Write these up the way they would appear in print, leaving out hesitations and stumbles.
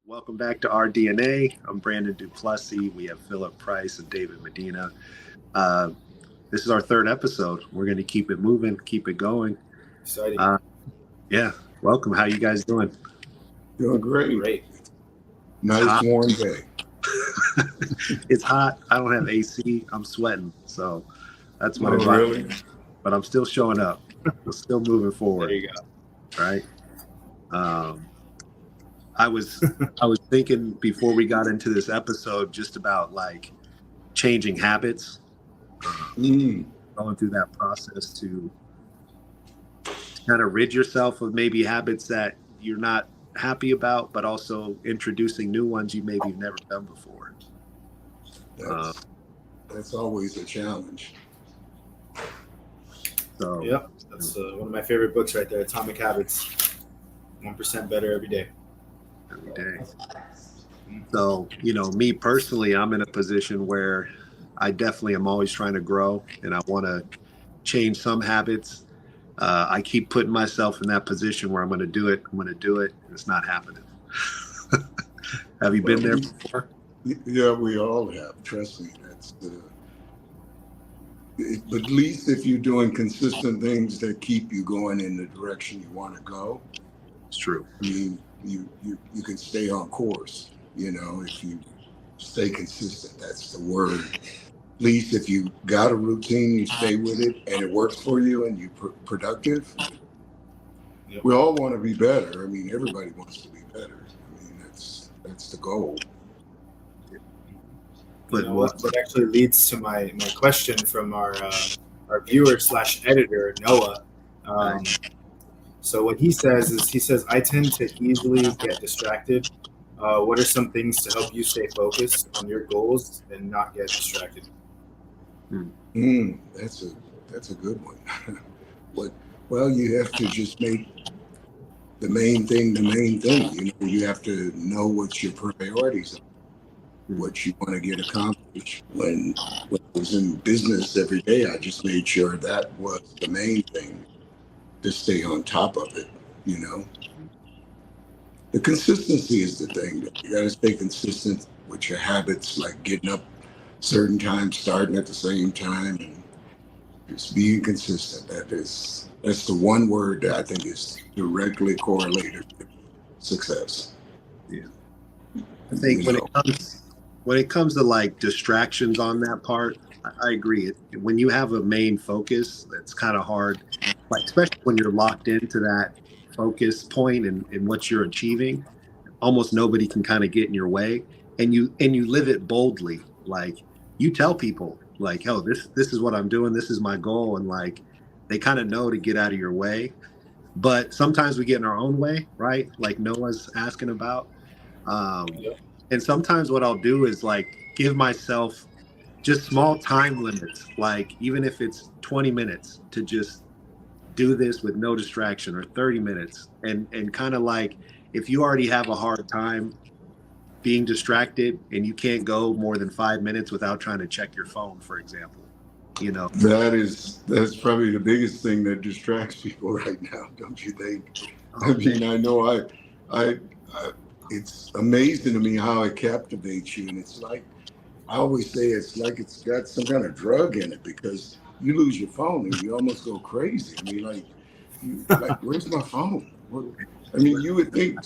Welcome back to RDNA. I'm Brandon Duplessis. We have Philip Price and David Medina. Uh, this is our third episode. We're going to keep it moving, keep it going. Exciting. Yeah, welcome. How you guys doing? Doing great. Great. Nice warm day. It's hot. I don't have AC. I'm sweating. So that's what it's really? like. But I'm still showing up. We're still moving forward. There you go. Right. I was thinking before we got into this episode just about like changing habits, going through that process to kind of rid yourself of maybe habits that you're not happy about, but also introducing new ones you maybe have never done before. That's always a challenge. So Yep, that's one of my favorite books right there, Atomic Habits. 1% better every day. Every day. So, me personally, I'm in a position where I definitely am always trying to grow and I want to change some habits. I keep putting myself in that position where I'm going to do it. And it's not happening. Have you been there before? Yeah, we all have. Trust me. But at least if you're doing consistent things that keep you going in the direction you want to go, it's true. I mean, you can stay on course, if you stay consistent. That's the word. At least if you got a routine, you stay with it and it works for you and you're productive. Yep. We all want to be better. I mean, everybody wants to be better. I mean, that's the goal. But that actually leads to my question from our viewer / editor, Noah. So what he says, I tend to easily get distracted. What are some things to help you stay focused on your goals and not get distracted? That's a good one. Well, you have to just make the main thing the main thing. You have to know what your priorities are, what you want to get accomplished. When I was in business every day, I just made sure that was the main thing, to stay on top of it. The consistency is the thing. You got to stay consistent with your habits, like getting up certain times, starting at the same time, and just being consistent. That's the one word that I think is directly correlated with success. Yeah, I think when it comes to like distractions on that part, I agree. When you have a main focus, it's kind of hard, like especially when you're locked into that focus point and what you're achieving. Almost nobody can kind of get in your way, and you live it boldly. Like you tell people, like, "Oh, this is what I'm doing. This is my goal," and like they kind of know to get out of your way. But sometimes we get in our own way, right? Like Noah's asking about. And sometimes what I'll do is like give myself just small time limits, like even if it's 20 minutes to just do this with no distraction, or 30 minutes. And kind of like if you already have a hard time being distracted and you can't go more than 5 minutes without trying to check your phone, for example, That's probably the biggest thing that distracts people right now, don't you think? I mean, I know I it's amazing to me how it captivates you. And it's like, I always say it's like it's got some kind of drug in it, because you lose your phone and you almost go crazy. I mean, like where's my phone? I mean, you would think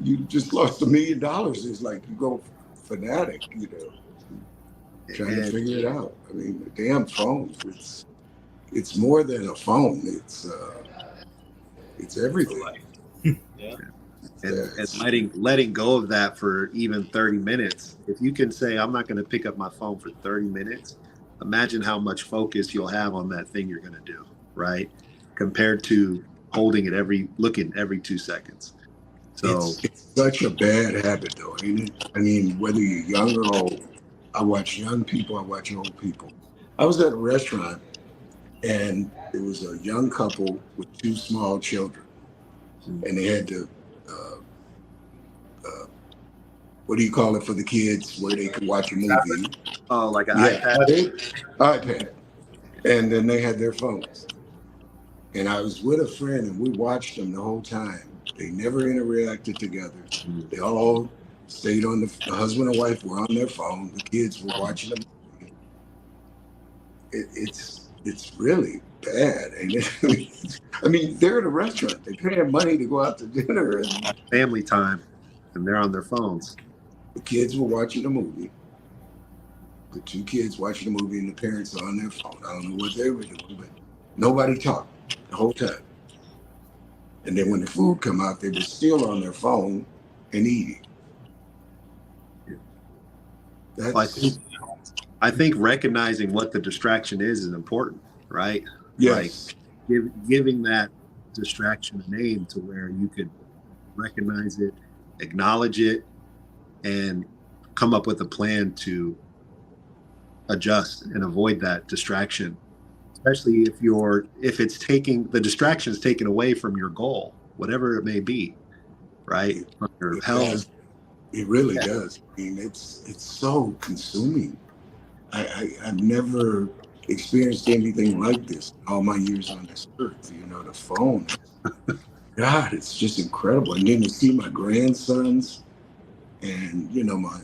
you just lost $1 million. It's like you go fanatic, trying to figure it out. I mean, the damn phones, it's more than a phone. It's everything. Yeah. And letting go of that for even 30 minutes. If you can say, I'm not going to pick up my phone for 30 minutes, imagine how much focus you'll have on that thing you're going to do, right? Compared to holding it looking every 2 seconds. So it's such a bad habit, though, ain't it? I mean, whether you're young or old, I watch young people, I watch old people. I was at a restaurant and there was a young couple with 2 small children, and they had to what do you call it for the kids where they could watch a movie? Oh, like an iPad? iPad. And then they had their phones. And I was with a friend and we watched them the whole time. They never interacted together. They all stayed on the husband and wife were on their phone. The kids were watching them. It's really bad. And I mean, they're at a restaurant. They're paying money to go out to dinner, and Family time, and they're on their phones. the kids were watching a movie. The two kids watching the movie, and the parents are on their phone. I don't know what they were doing, but nobody talked the whole time. And then when the food come out, they were still on their phone and eating. Well, I think recognizing what the distraction is important, right? Yes. Like giving that distraction a name to where you could recognize it, acknowledge it, and come up with a plan to adjust and avoid that distraction. Especially if it's taking the distraction is taken away from your goal, whatever it may be, right? From your health. It really does. I mean, it's so consuming. I've never experienced anything like this in all my years on this earth. You know, the phone. God, it's just incredible. And then to see my grandsons, and you know, my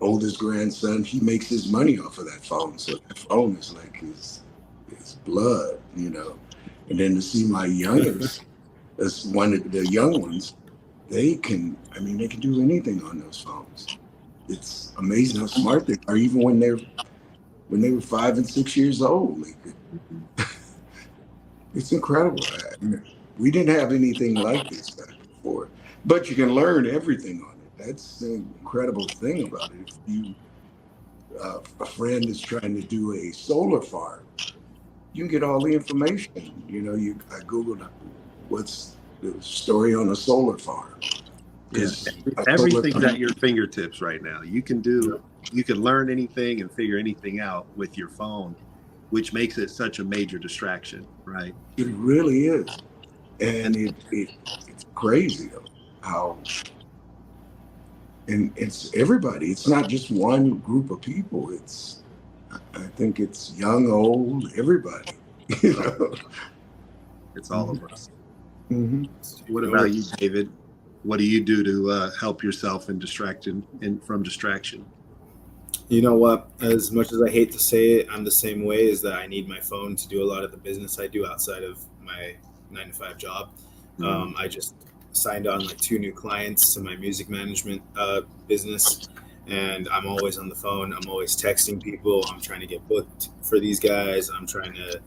oldest grandson, he makes his money off of that phone. So that phone is like his blood, you know. And then to see my youngest, as one of the young ones, they can do anything on those phones. It's amazing how smart they are, even when they were 5 and 6 years old. It's incredible. I mean, we didn't have anything like this back before, but you can learn everything on it. That's the incredible thing about it. If you, a friend is trying to do a solar farm, you can get all the information. You know, I Googled what's the story on a solar farm. Yes. Everything's at your fingertips right now. You can learn anything and figure anything out with your phone, which makes it such a major distraction, right? It really is. And it's crazy how, and it's everybody. It's not just one group of people. I think it's young, old, everybody. You know? It's all of us. Mm-hmm. What about you, David? What do you do to help yourself from distraction? You know what? As much as I hate to say it, I'm the same way. Is that I need my phone to do a lot of the business I do outside of my 9-to-5 job. Mm-hmm. I just signed on like 2 new clients to my music management business, and I'm always on the phone. I'm always texting people. I'm trying to get booked for these guys. I'm trying to,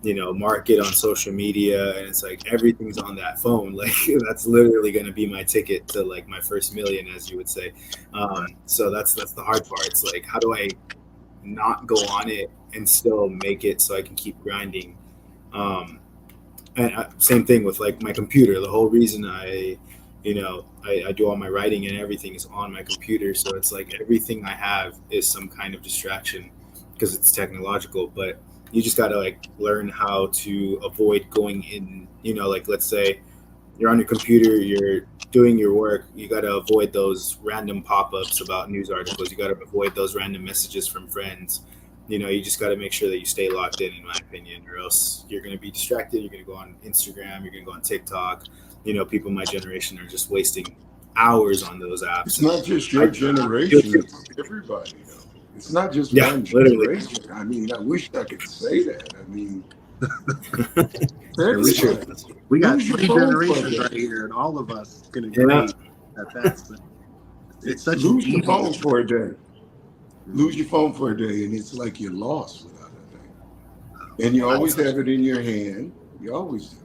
you know, market on social media, and it's like everything's on that phone. Like that's literally going to be my ticket to like my first million, as you would say. So that's the hard part. It's like, how do I not go on it and still make it so I can keep grinding? And same thing with like my computer. The whole reason I do all my writing and everything is on my computer. So it's like everything I have is some kind of distraction because it's technological, but you just got to like learn how to avoid going in, you know, like let's say you're on your computer, you're doing your work, you got to avoid those random pop-ups about news articles. You got to avoid those random messages from friends. You know, you just got to make sure that you stay locked in my opinion, or else you're going to be distracted. You're going to go on Instagram, you're going to go on TikTok. You know, people my generation are just wasting hours on those apps. It's not just your generation, it's everybody. It's not just one generation. Literally. I mean, I wish I could say that. I mean, we got 3 generations right here, and all of us can agree that it's such lose your phone for a day. Lose your phone for a day, and it's like you're lost without that thing. And you always have it in your hand. You always do.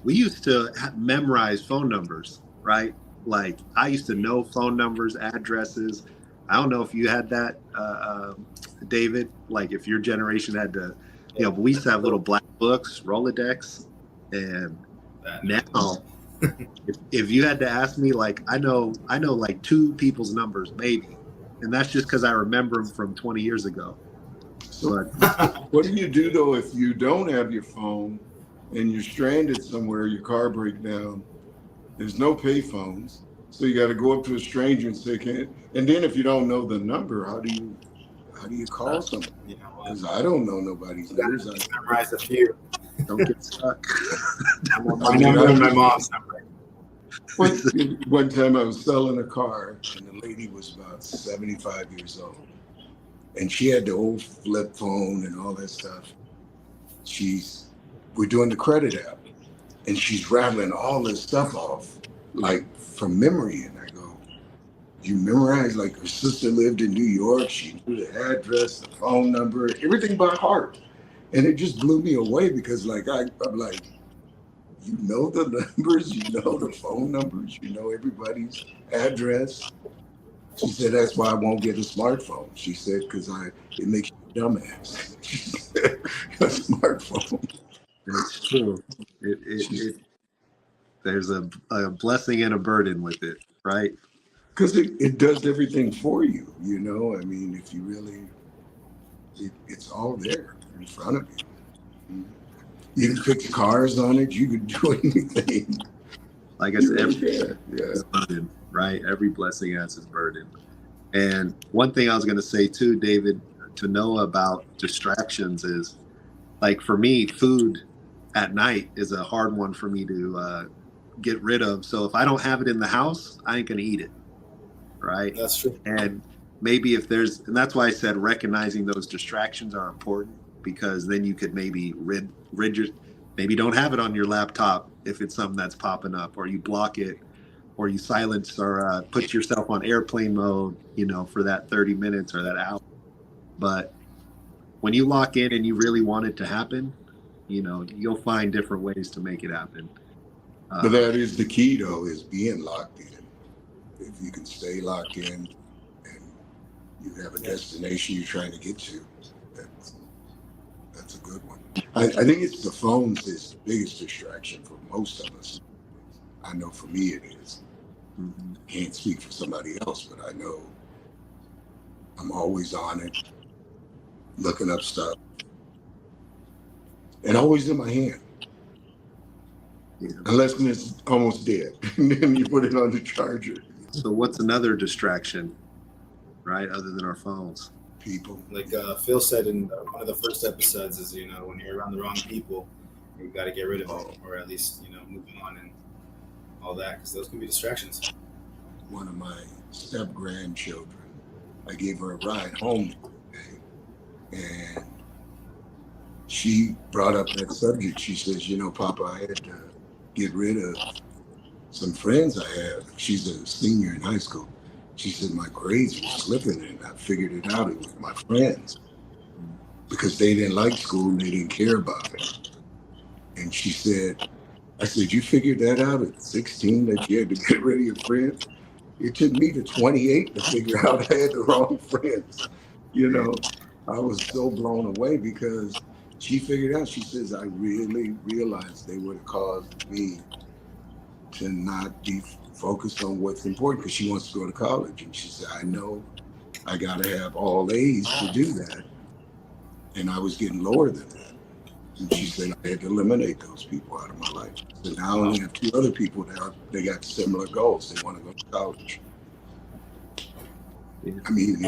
We used to memorize phone numbers, right? Like I used to know phone numbers, addresses. I don't know if you had that, David, like if your generation had to, you know, but we used to have little black books, Rolodex, and now if you had to ask me, like I know like 2 people's numbers maybe, and that's just because I remember them from 20 years ago. But what do you do though if you don't have your phone and you're stranded somewhere, your car breaks down, there's no pay phones, so you got to go up to a stranger and say, and then if you don't know the number, how do you call someone? Because I don't know nobody's numbers. I memorize a few. Don't get stuck. My number and my mom's number. One time I was selling a car, and the lady was about 75 years old, and she had the old flip phone and all that stuff. We're doing the credit app, and she's rattling all this stuff off, like from memory. And I go, you memorize, like her sister lived in New York. She knew the address, the phone number, everything by heart. And it just blew me away because I'm like, you know the numbers, you know the phone numbers, you know everybody's address. She said, that's why I won't get a smartphone. She said, because it makes you a dumbass. She said, a smartphone. It's true. There's a blessing and a burden with it, right? Because it does everything for you, you know? I mean, if you really, it's all there in front of you. You can fix cars on it. You can do anything. Like I said, burden, right? Every blessing has its burden. And one thing I was going to say too, David, to know about distractions is, like for me, food at night is a hard one for me to get rid of. So if I don't have it in the house, I ain't going to eat it, right? That's true. And maybe and that's why I said recognizing those distractions are important, because then you could maybe maybe don't have it on your laptop if it's something that's popping up, or you block it, or you silence, or put yourself on airplane mode, for that 30 minutes or that hour. But when you lock in and you really want it to happen, you'll find different ways to make it happen. But that is the key, though, is being locked in. If you can stay locked in and you have a destination you're trying to get to, that's a good one. I think it's the phones is the biggest distraction for most of us. I know for me it is. Mm-hmm. I can't speak for somebody else, but I know I'm always on it, looking up stuff, and always in my hand. Yeah. Unless it's almost dead, and then you put it on the charger. So what's another distraction, right, other than our phones? People. Like Phil said in one of the first episodes is, when you're around the wrong people, you got to get rid of it, or at least, moving on and all that, because those can be distractions. One of my step-grandchildren, I gave her a ride home today, and she brought up that subject. She says, Papa, I had to get rid of some friends I have. She's a senior in high school. She said, my grades were slipping, and I figured it out. It was my friends, because they didn't like school and they didn't care about it. And she said, I said, you figured that out at 16, that you had to get rid of your friends? It took me to 28 to figure out I had the wrong friends. I was so blown away because she figured out, she says, I really realized they would have caused me to not be focused on what's important, because she wants to go to college. And she said, I know I got to have all A's to do that. And I was getting lower than that. And she said, I had to eliminate those people out of my life. So now I only have 2 other people that they got similar goals. They want to go to college. I mean,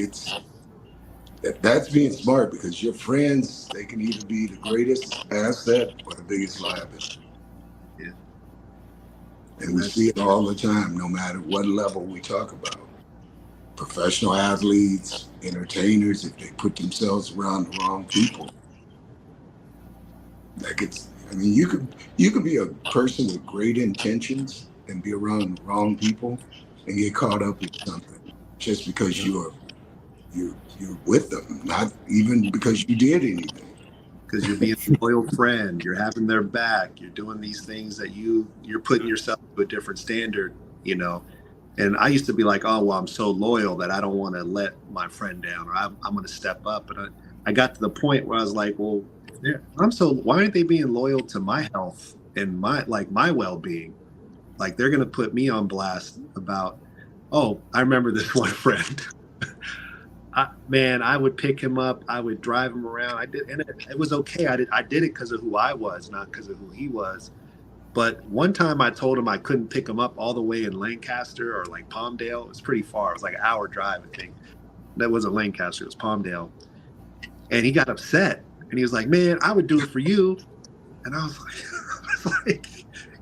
that's being smart, because your friends, they can either be the greatest asset or the biggest liability. Yeah. And we see it all the time, no matter what level we talk about. Professional athletes, entertainers, if they put themselves around the wrong people, you could be a person with great intentions and be around the wrong people and get caught up in something just because you're with them, not even because you did anything. Because you're being a loyal friend, you're having their back, you're doing these things that you're putting yourself to a different standard, And I used to be like, oh, well, I'm so loyal that I don't want to let my friend down, or I'm going to step up. But I got to the point where I was like, well, why aren't they being loyal to my health and my well-being? Like, they're going to put me on blast about, oh, I remember this one friend. I would pick him up. I would drive him around. I did, and it was okay. I did it because of who I was, not because of who he was. But one time I told him I couldn't pick him up all the way in Lancaster or like Palmdale. It was pretty far. It was like an hour drive, I think. That wasn't Lancaster. It was Palmdale. And he got upset. And he was like, man, I would do it for you. And I was like,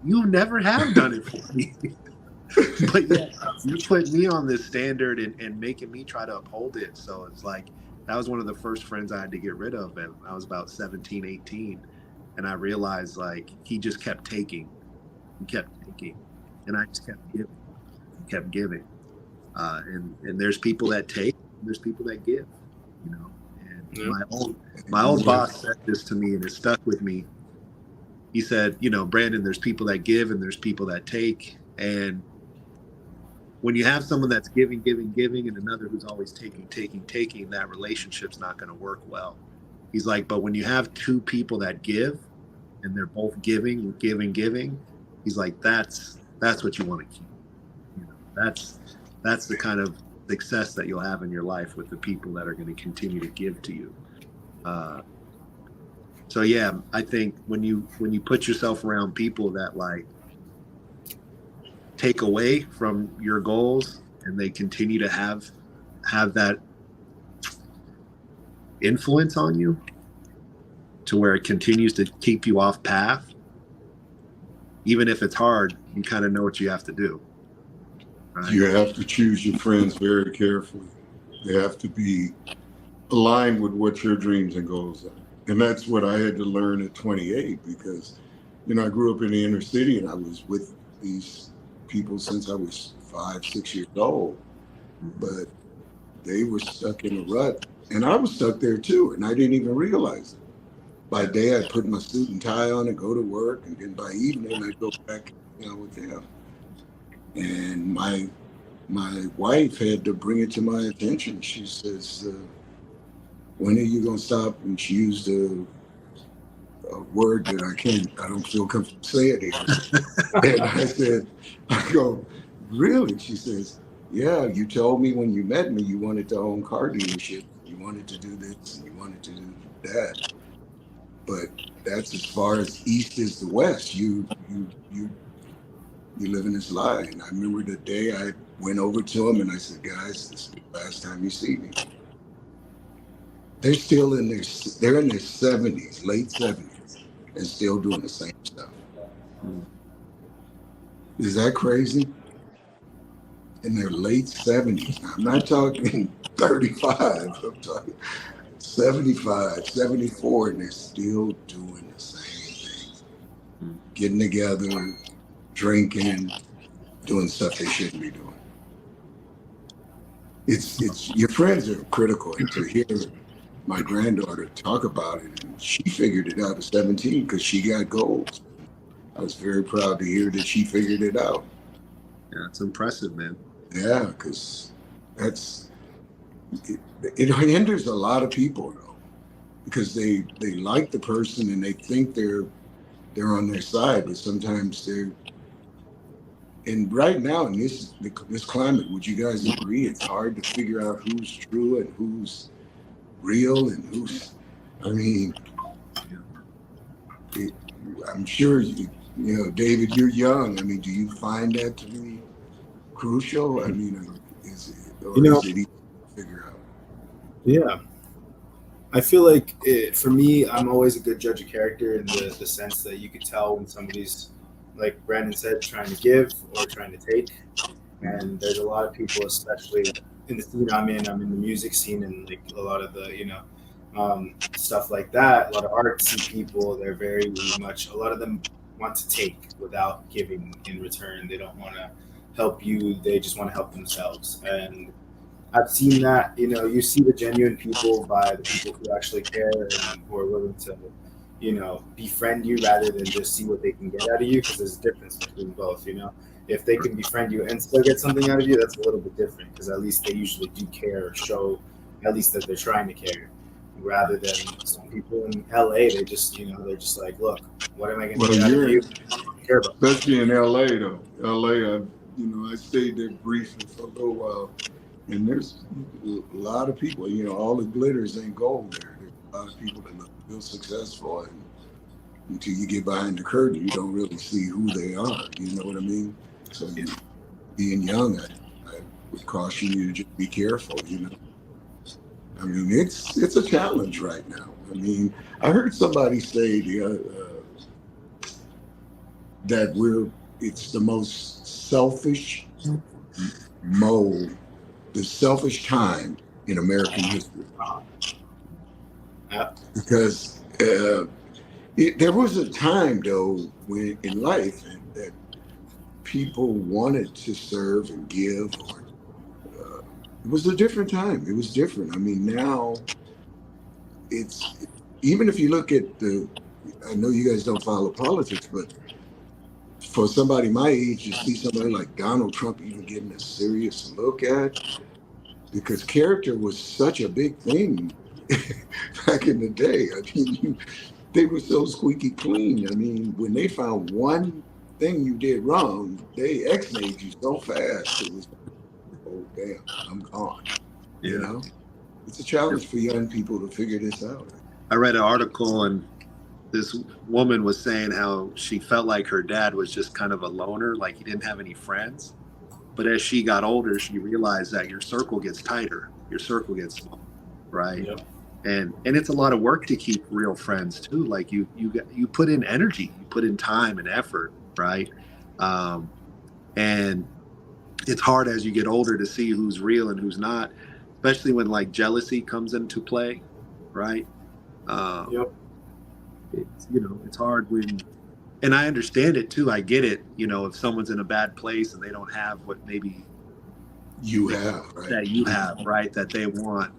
you never have done it for me. But yeah, you put me on this standard and making me try to uphold it. So it's like that was one of the first friends I had to get rid of. And I was about 17, 18. And I realized like he just kept taking. He kept taking. And I just kept giving. Kept giving. And there's people that take, and there's people that give, you know. And Yeah. my old boss said this to me, and it stuck with me. He said, you know, Brandon, there's people that give and there's people that take. And when you have someone that's giving, giving, giving, and another who's always taking, taking, taking, that relationship's not going to work well. He's like, but when you have two people that give and they're both giving, giving, giving, he's like, that's what you want to keep. You know, that's the kind of success that you'll have in your life with the people that are going to continue to give to you. So yeah, I think when you put yourself around people that like take away from your goals and they continue to have that influence on you to where it continues to keep you off path, even if it's hard, you kind of know what you have to do. Right? You have to choose your friends very carefully. They have to be aligned with what your dreams and goals are. And that's what I had to learn at 28 because, you know, I grew up in the inner city and I was with these people since I was 5, 6 years old. But they were stuck in a rut and I was stuck there too. And I didn't even realize it. By day, I'd put my suit and tie on and go to work. And then by evening, I'd go back, you know, with them. And my wife had to bring it to my attention. She says, when are you going to stop? And she used a word that I don't feel comfortable saying it. And I go, really? She says, yeah, you told me when you met me, you wanted to own car dealership. You wanted to do this and you wanted to do that. But that's as far as east is the west. You live in this lie. And I remember the day I went over to them and I said, guys, this is the last time you see me. They're still in their 70s, late 70s, and still doing the same stuff. Is that crazy? In their late 70s. I'm not talking 35, I'm talking 75, 74, and they're still doing the same things. Getting together, drinking, doing stuff they shouldn't be doing. It's your friends are critical, and to hear my granddaughter talk about it, and she figured it out at 17 because she got goals. I was very proud to hear that she figured it out. Yeah, it's impressive, man. Yeah, because it hinders a lot of people though, because they like the person and they think they're on their side, but sometimes they're. And right now in this climate, would you guys agree it's hard to figure out who's true and who's real and who's? I mean, I'm sure you know, David, you're young. I mean, do you find that to be crucial? I mean, is it easy to figure out? Yeah. I feel like for me, I'm always a good judge of character in the sense that you could tell when somebody's, like Brandon said, trying to give or trying to take. And there's a lot of people, especially in the scene I'm in the music scene and like a lot of the, you know, stuff like that. A lot of artsy people, they're very much, a lot of them want to take without giving in return. They don't want to help you. They just want to help themselves. And I've seen that, you know, you see the genuine people by the people who actually care and who are willing to, you know, befriend you rather than just see what they can get out of you, because there's a difference between both, you know. If they can befriend you and still get something out of you, that's a little bit different, because at least they usually do care or show at least that they're trying to care, rather than some people in LA, they just, you know, they're just like, look, what am I going to get out of you? Care about. Especially in LA though. LA, I stayed there briefly for a little while. And there's a lot of people, you know, all the glitters ain't gold there. There's a lot of people that look real successful, and until you get behind the curtain, you don't really see who they are. You know what I mean? So being young, I would caution you to just be careful, you know. I mean, it's a challenge right now. I mean, I heard somebody say that it's the most selfish mode, the selfish time in American history. Yeah. Because there was a time, though, when in life that people wanted to serve and give, or it was a different time. It was different. I mean, now it's, even if you look at I know you guys don't follow politics, but for somebody my age to see somebody like Donald Trump even getting a serious look at, because character was such a big thing back in the day. I mean, they were so squeaky clean. I mean, when they found one thing you did wrong, they X-nayed you so fast. It was, oh damn, I'm gone. You know, it's a challenge for young people to figure this out. I read an article, and this woman was saying how she felt like her dad was just kind of a loner, like he didn't have any friends. But as she got older, she realized that your circle gets tighter, your circle gets smaller, right? Yep. And it's a lot of work to keep real friends too. Like you put in energy, you put in time and effort, right? And it's hard as you get older to see who's real and who's not, especially when like jealousy comes into play, right? Yep. It's, it's hard when, and I understand it too. I get it. If someone's in a bad place and they don't have what maybe you have, right? That you have, right? That they want.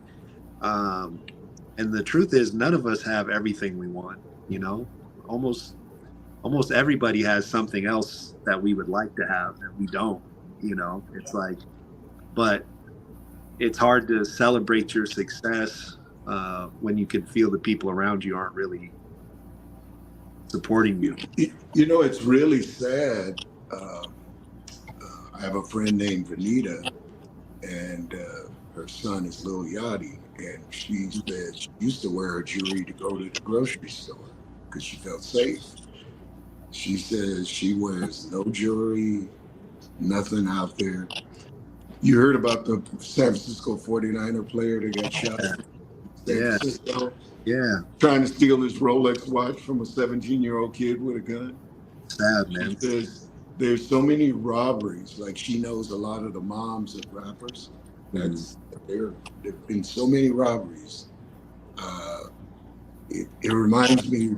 And the truth is, none of us have everything we want. Almost everybody has something else that we would like to have that we don't. It's like, but it's hard to celebrate your success when you can feel the people around you aren't really supporting you. It's really sad. I have a friend named Vanita, and her son is Lil Yachty, and she said she used to wear her jewelry to go to the grocery store because she felt safe. She says she wears no jewelry, nothing out there. You heard about the San Francisco 49er player that got shot? Yeah. Yeah. Trying to steal his Rolex watch from a 17-year-old kid with a gun. Sad, man. There's so many robberies. Like, she knows a lot of the moms of rappers. There've been so many robberies. It reminds me,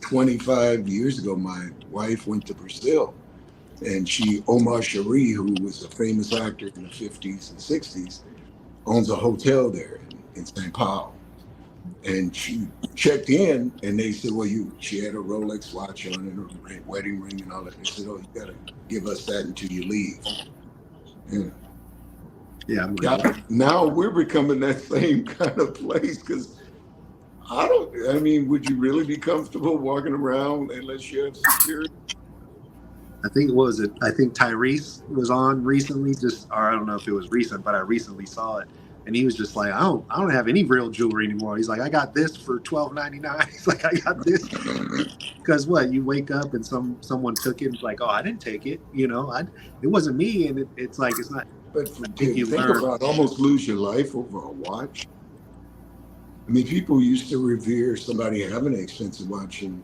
25 years ago, my wife went to Brazil, and Omar Sharif, who was a famous actor in the 50s and 60s, owns a hotel there in St. Paul. And she checked in, and they said, well, she had a Rolex watch on and her wedding ring and all that. They said, oh, you got to give us that until you leave. Yeah. Now we're becoming that same kind of place, because would you really be comfortable walking around unless you have security? I think Tyrese was on recently, or I don't know if it was recent, but I recently saw it. And he was just like, I don't have any real jewelry anymore. He's like, I got this for $12.99. He's like, I got this. Because what? You wake up and someone took it. It's like, oh, I didn't take it. It wasn't me. And it's like, it's not. But think about almost lose your life over a watch. I mean, people used to revere somebody having an expensive watch, and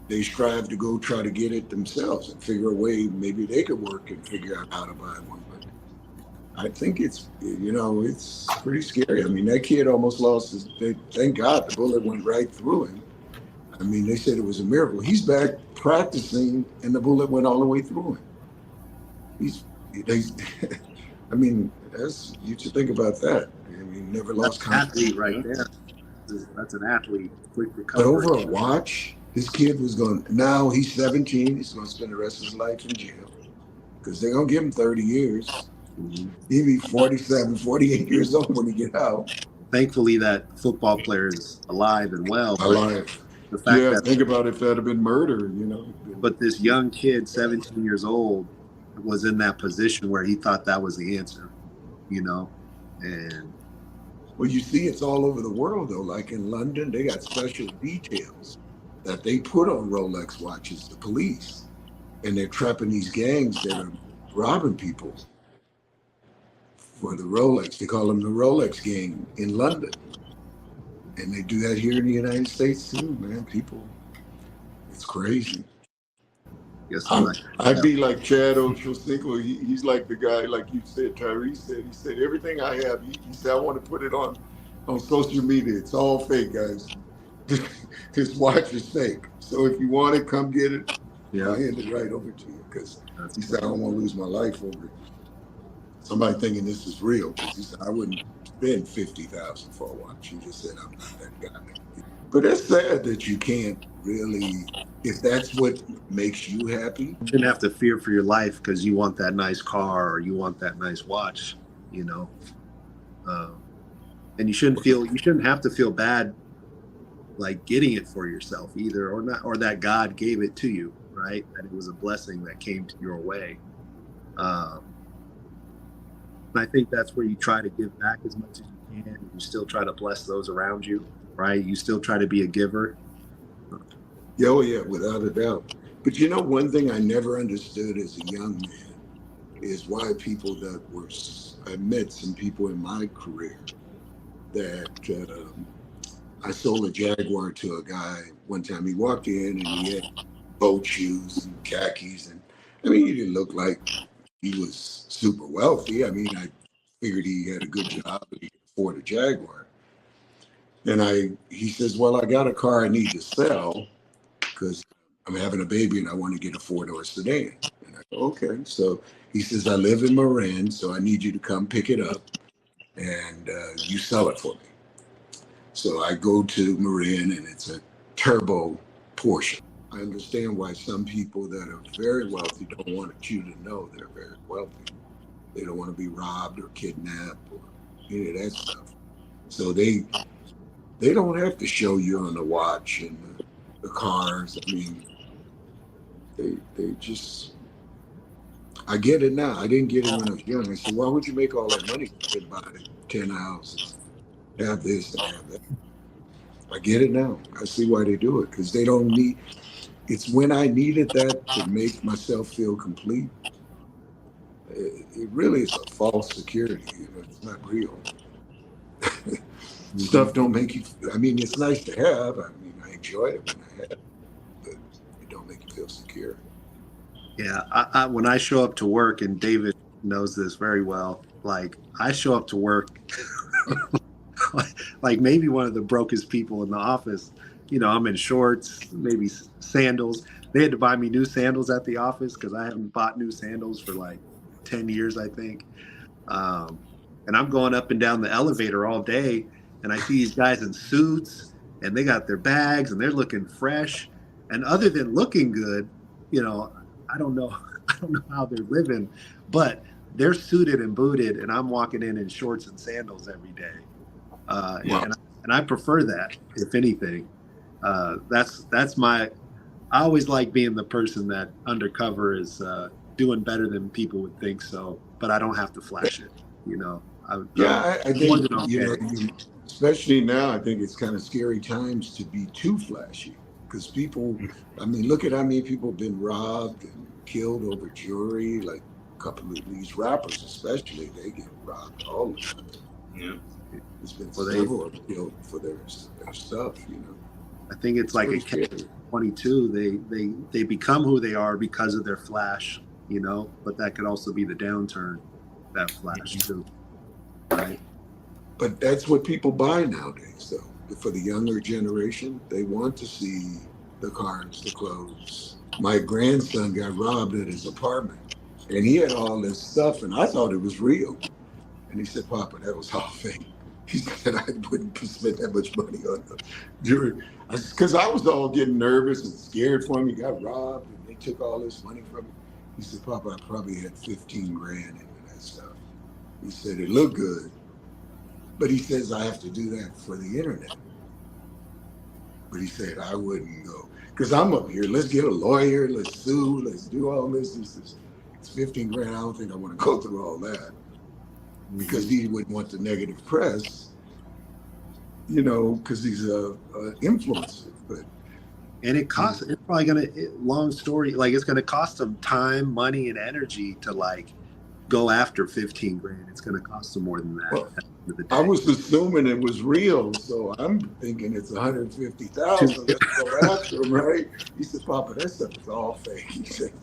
they strive to go try to get it themselves and figure a way maybe they could work and figure out how to buy one. But I think it's pretty scary. I mean, that kid almost lost thank God the bullet went right through him. I mean, they said it was a miracle. He's back practicing, and the bullet went all the way through him. You should think about that. I mean, never lost confidence. Athlete right there. That's an athlete. Quick recovery. But over a watch, this kid now he's 17. He's going to spend the rest of his life in jail because they're going to give him 30 years. Mm-hmm. He'll be 47, 48 years old when he get out. Thankfully, that football player is alive and well. Alive. The fact think about if that had been murder, But this young kid, 17 years old, was in that position where he thought that was the answer, and. Well, you see, it's all over the world, though. Like in London, they got special details that they put on Rolex watches, the police, and they're trapping these gangs that are robbing people for the Rolex. They call them the Rolex gang in London. And they do that here in the United States, too, man. People, it's crazy. Guess I'm not. I'd be like Chad Ochocinco. He's like the guy, like you said, Tyrese said. He said, everything I have, he said, I want to put it on social media. It's all fake, guys. This watch is fake. So if you want it, come get it. I'll hand it right over to you. Because he said, I don't want to lose my life over it. Somebody thinking this is real. Because he said, I wouldn't spend $50,000 for a watch. He just said, I'm not that guy. But it's sad that you can't really, if that's what makes you happy. You shouldn't have to fear for your life because you want that nice car or you want that nice watch, you know. And you shouldn't have to feel bad like getting it for yourself either, or not, or that God gave it to you, right? That it was a blessing that came your way. And I think that's where you try to give back as much as you can. You still try to bless those around you, right? You still try to be a giver. Yeah, oh yeah, without a doubt. But you know, one thing I never understood as a young man is why people that were, I met some people in my career that I sold a Jaguar to a guy one time. He walked in and he had boat shoes and khakis. And I mean, he didn't look like he was super wealthy. I mean, I figured he had a good job and he could afford a Jaguar. And he says, well, I got a car I need to sell because I'm having a baby and I want to get a 4-door sedan. And I go, okay. So he says, I live in Marin, so I need you to come pick it up and you sell it for me. So I go to Marin and it's a turbo Porsche. I understand why some people that are very wealthy don't want you to know they're very wealthy. They don't want to be robbed or kidnapped or any of that stuff. So they don't have to show you on the watch and the cars. I mean, they just, I get it now. I didn't get it when I was young. I said, why would you make all that money to buy 10 houses, have this and have that? I get it now. I see why they do it, because they don't need, it's when I needed that to make myself feel complete. It really is a false security. You know, it's not real. Stuff don't make you, I mean, it's nice to have. I mean, I enjoy it when I have it, but it don't make you feel secure. Yeah, I when I show up to work, and David knows this very well, like I show up to work like maybe one of the brokest people in the office. You know, I'm in shorts, maybe sandals. They had to buy me new sandals at the office because I haven't bought new sandals for like 10 years, I think. And I'm going up and down the elevator all day, and I see these guys in suits, and they got their bags, and they're looking fresh. And other than looking good, you know, I don't know how they're living, but they're suited and booted, and I'm walking in shorts and sandals every day. Wow. And I prefer that, if anything. That's my. I always like being the person that undercover is doing better than people would think so, but I don't have to flash it. You know. I think okay. You know, especially now, I think it's kind of scary times to be too flashy, because people. I mean, look at how many people have been robbed and killed over jewelry. Like a couple of these rappers, especially, they get robbed all the time. Yeah. It's been several killed for their stuff, you know. I think it's like a catch-22. They become who they are because of their flash, you know. But that could also be the downturn, that flash too, right? But that's what people buy nowadays, though. For the younger generation, they want to see the cars, the clothes. My grandson got robbed at his apartment, and he had all this stuff, and I thought it was real. And he said, Papa, that was all fake. He said, I wouldn't spend that much money on the jewelry. Because I was all getting nervous and scared for him. He got robbed and they took all this money from him. He said, Papa, I probably had 15 grand into that stuff. He said, it looked good. But he says, I have to do that for the internet. But he said, I wouldn't go. Because I'm up here, let's get a lawyer, let's sue, let's do all this. It's 15 grand. I don't think I want to go through all that. Because he wouldn't want the negative press, you know, because he's a influencer. But and it costs. It's probably gonna. Long story. Like it's gonna cost them time, money, and energy to like go after 15 grand. It's going to cost them more than that Well, at the end of the I day. was assuming it was real, so I'm thinking it's 150,000. Let's go after him, right? He said, "Papa, that stuff is all fake." He said,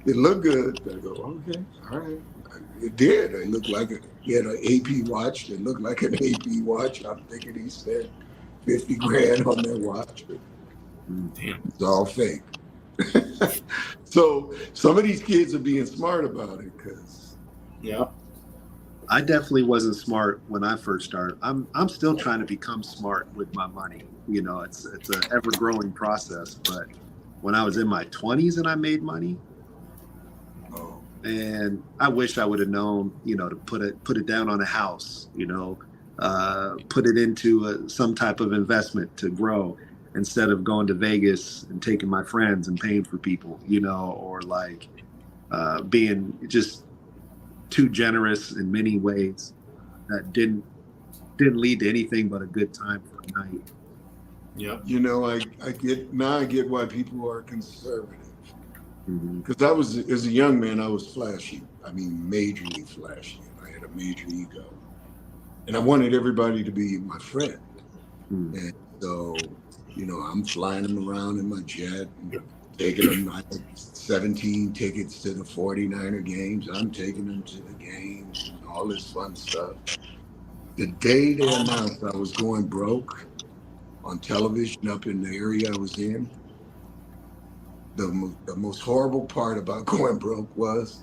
"It looked good." I go, "Okay, all right." It did. It looked like he had an AP watch that looked like an AP watch. I'm thinking he spent 50 grand on that watch, but Damn. it's all fake. So some of these kids are being smart about it because Yeah. I definitely wasn't smart when I first started. I'm still trying to become smart with my money. You know, it's an ever growing process. But when I was in my 20s and I made money, and I wish I would have known, you know, to put it down on a house, you know, put it into some type of investment to grow instead of going to Vegas and taking my friends and paying for people, you know, or like being just too generous in many ways that didn't lead to anything but a good time for a night. Yeah. you know, I get why people are conservative. Mm-hmm. Because I was, as a young man, I was flashy. I mean, majorly flashy. I had a major ego. And I wanted everybody to be my friend. Mm-hmm. And so, you know, I'm flying them around in my jet and taking them. I had 17 tickets to the 49er games. I'm taking them to the games and all this fun stuff. The day they announced I was going broke on television up in the area I was in, the most horrible part about going broke was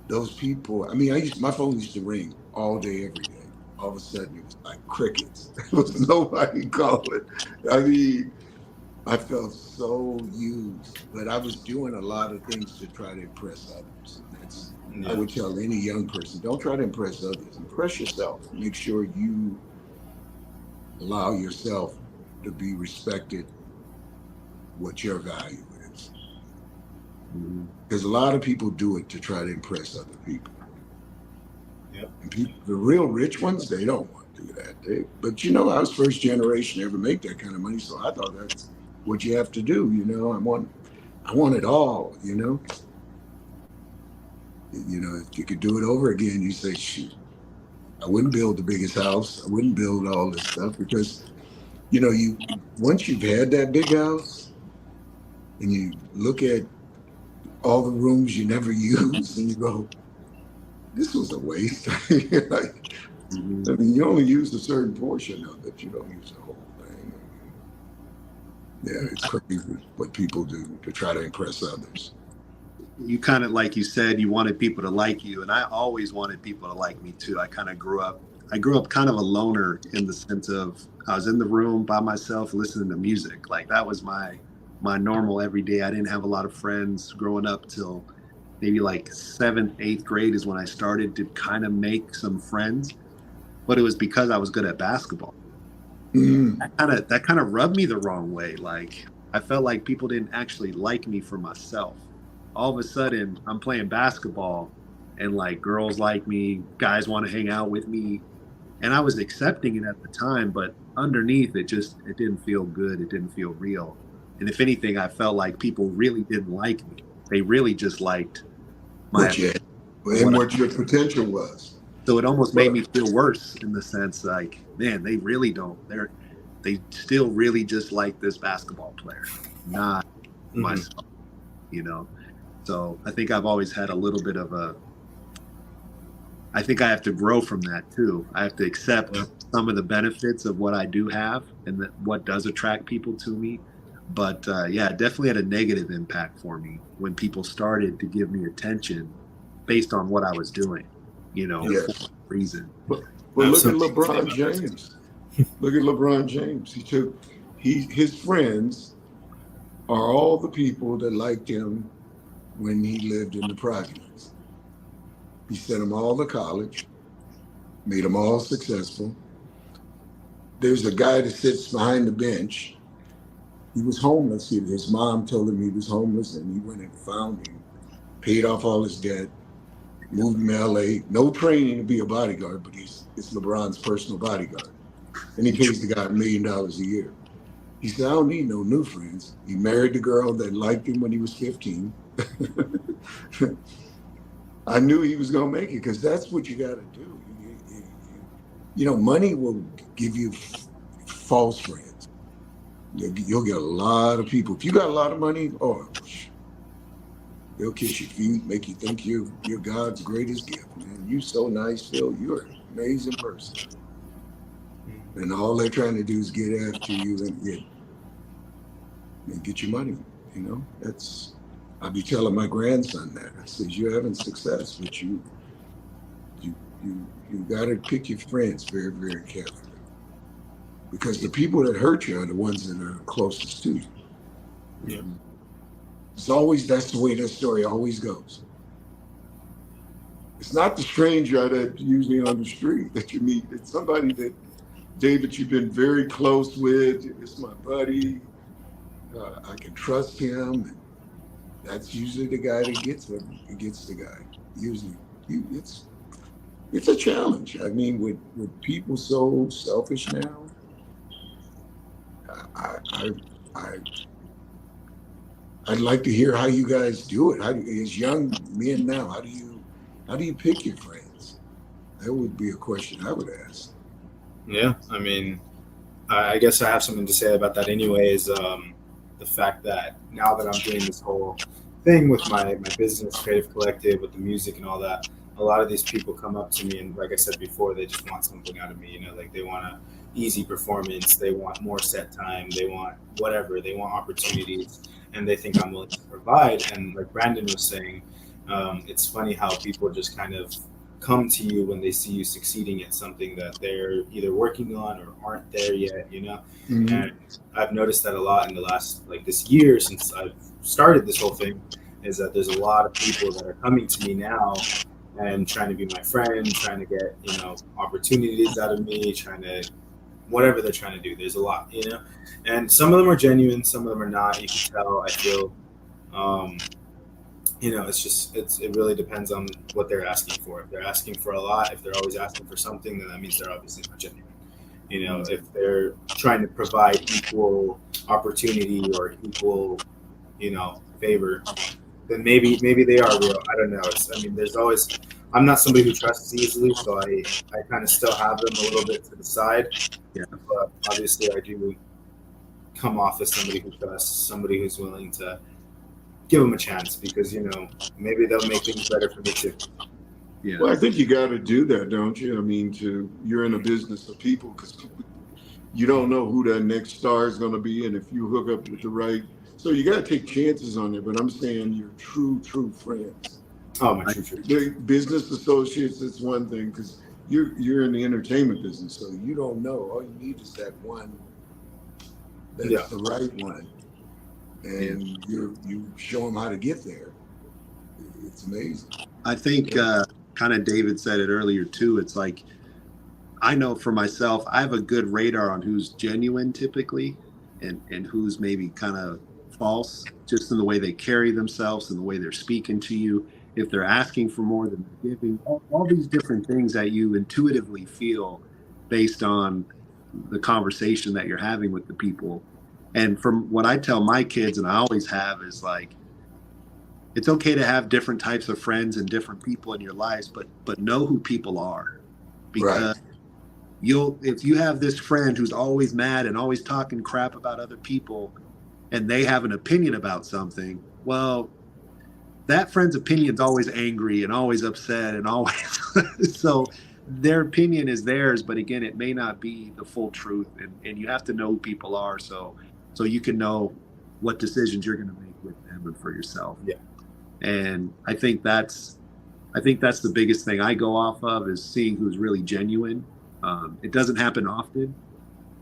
those people. I mean, my phone used to ring all day, every day. All of a sudden, it was like crickets. There was nobody calling. I mean, I felt so used, but I was doing a lot of things to try to impress others. I would tell any young person, don't try to impress others. Impress yourself. Make sure you allow yourself to be respected, what your value is. Because a lot of people do it to try to impress other people. Yep. And the real rich ones, they don't want to do that. But you know, I was first generation to ever make that kind of money, so I thought that's what you have to do. You know, I want it all. You know, if you could do it over again, you say, shoot, I wouldn't build the biggest house. I wouldn't build all this stuff because, you know, once you've had that big house and you look at all the rooms you never use and you go, this was a waste. Like, I mean, you only use a certain portion of it. You don't use the whole thing. Yeah, it's crazy what people do to try to impress others. You kind of, like you said, you wanted people to like you, and I always wanted people to like me too. I grew up kind of a loner in the sense of I was in the room by myself listening to music. Like that was my normal every day. I didn't have a lot of friends growing up till maybe like 7th, 8th grade is when I started to kind of make some friends, but it was because I was good at basketball. That kind of rubbed me the wrong way. Like I felt like people didn't actually like me for myself. All of a sudden I'm playing basketball and like girls like me, guys want to hang out with me. And I was accepting it at the time, but underneath it didn't feel good. It didn't feel real. And if anything, I felt like people really didn't like me. They really just liked what your potential was. So it almost made me feel worse in the sense like, man, they really don't. They still really just like this basketball player, not myself, you know? So I think I've always had a little bit of I think I have to grow from that too. I have to accept some of the benefits of what I do have and what does attract people to me. But yeah, it definitely had a negative impact for me when people started to give me attention based on what I was doing, you know, for a reason. But look at LeBron James. Look at LeBron James. His friends are all the people that liked him when he lived in the projects. He sent them all to college, made them all successful. There's a guy that sits behind the bench. He was homeless. His mom told him he was homeless, and he went and found him, paid off all his debt, moved him to LA. No training to be a bodyguard, but it's LeBron's personal bodyguard. And he pays the guy $1 million a year. He said, I don't need no new friends. He married the girl that liked him when he was 15. I knew he was going to make it because that's what you got to do. Money will give you false friends. You'll get a lot of people. If you got a lot of money, they'll kiss your feet, make you think you're God's greatest gift, man. You so nice, Phil. You're an amazing person. And all they're trying to do is get after you and get your money. I'll be telling my grandson that. I says, you're having success, but you got to pick your friends very, very carefully. Because the people that hurt you are the ones that are closest to you. Yeah. That's the way that story always goes. It's not the stranger that usually on the street that you meet. It's somebody that, David, you've been very close with. It's my buddy. I can trust him. That's usually the guy that gets him. It gets the guy. Usually, it's a challenge. I mean, with people so selfish now, I'd like to hear how you guys do it. As young men now, how do you pick your friends? That would be a question I would ask. Yeah, I mean, I guess I have something to say about that anyways. The fact that now that I'm doing this whole thing with my business, Creative Collective, with the music and all that, a lot of these people come up to me and, like I said before, they just want something out of me. Like they want an easy performance, they want more set time, they want whatever, they want opportunities, and they think I'm willing to provide. And like Brandon was saying, it's funny how people just kind of come to you when they see you succeeding at something that they're either working on or aren't there yet, Mm-hmm. And I've noticed that a lot in the last, like this year since I've started this whole thing, is that there's a lot of people that are coming to me now and trying to be my friend, trying to get, opportunities out of me, trying to, whatever they're trying to do. There's a lot, and some of them are genuine, some of them are not. You can tell, I feel, it really depends on what they're asking for. If they're asking for a lot, if they're always asking for something, then that means they're obviously not genuine. If they're trying to provide equal opportunity or equal, favor, then maybe they are real. I don't know. There's always, I'm not somebody who trusts easily, so I kind of still have them a little bit to the side. Yeah. But obviously I do come off as somebody who trusts, somebody who's willing to give them a chance, because maybe they'll make things better for me too. Yeah. Well, I think you got to do that, don't you? You're in a business of people, because you don't know who that next star is going to be, and if you hook up with the right, so you got to take chances on it. But I'm saying your true friends. Oh, my true. Business associates, it's one thing, because you're in the entertainment business, so you don't know. All you need is that one. That's the right one. And you show them how to get there. It's amazing. I think kind of David said it earlier too. It's like, I know for myself, I have a good radar on who's genuine typically and who's maybe kind of false, just in the way they carry themselves and the way they're speaking to you. If they're asking for more than they're giving, all these different things that you intuitively feel based on the conversation that you're having with the people. And from what I tell my kids, and I always have, is like, it's okay to have different types of friends and different people in your lives, but know who people are. Because if you have this friend who's always mad and always talking crap about other people, and they have an opinion about something, well, that friend's opinion is always angry and always upset and always so their opinion is theirs, but again, it may not be the full truth, and you have to know who people are so you can know what decisions you're going to make with them and for yourself. Yeah. And I think that's the biggest thing I go off of, is seeing who's really genuine. It doesn't happen often,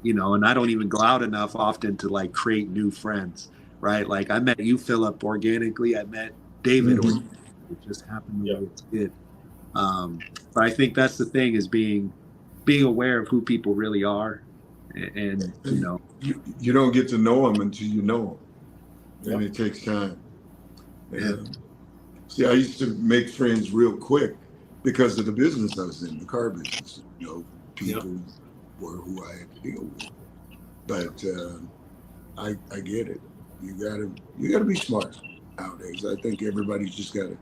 and I don't even go out enough often to like create new friends, right? Like I met you, Philip, organically. I met David, Mm-hmm. It just happened the way it did. But I think that's the thing, is being aware of who people really are, and you don't get to know them until you know them, and it takes time. See, I used to make friends real quick because of the business I was in, the car business. People were who I had to deal with. But I get it. You gotta be smart nowadays. I think everybody's just gotta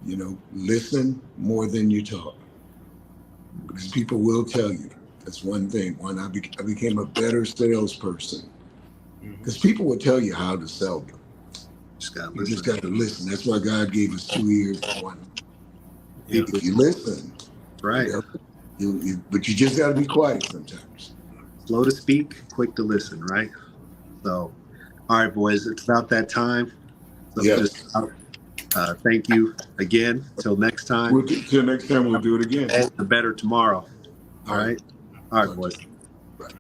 You know, listen more than you talk, because people will tell you. That's one thing. I became a better salesperson because people will tell you how to sell you. You just got to listen. That's why God gave us 2 ears and one. Yeah. If you listen, Right. But you just got to be quiet sometimes. Slow to speak, quick to listen, right? So, all right, boys, it's about that time. So Yes. thank you again. Till next time. Till next time, we'll do it again. And the better tomorrow. All right. All right, boys.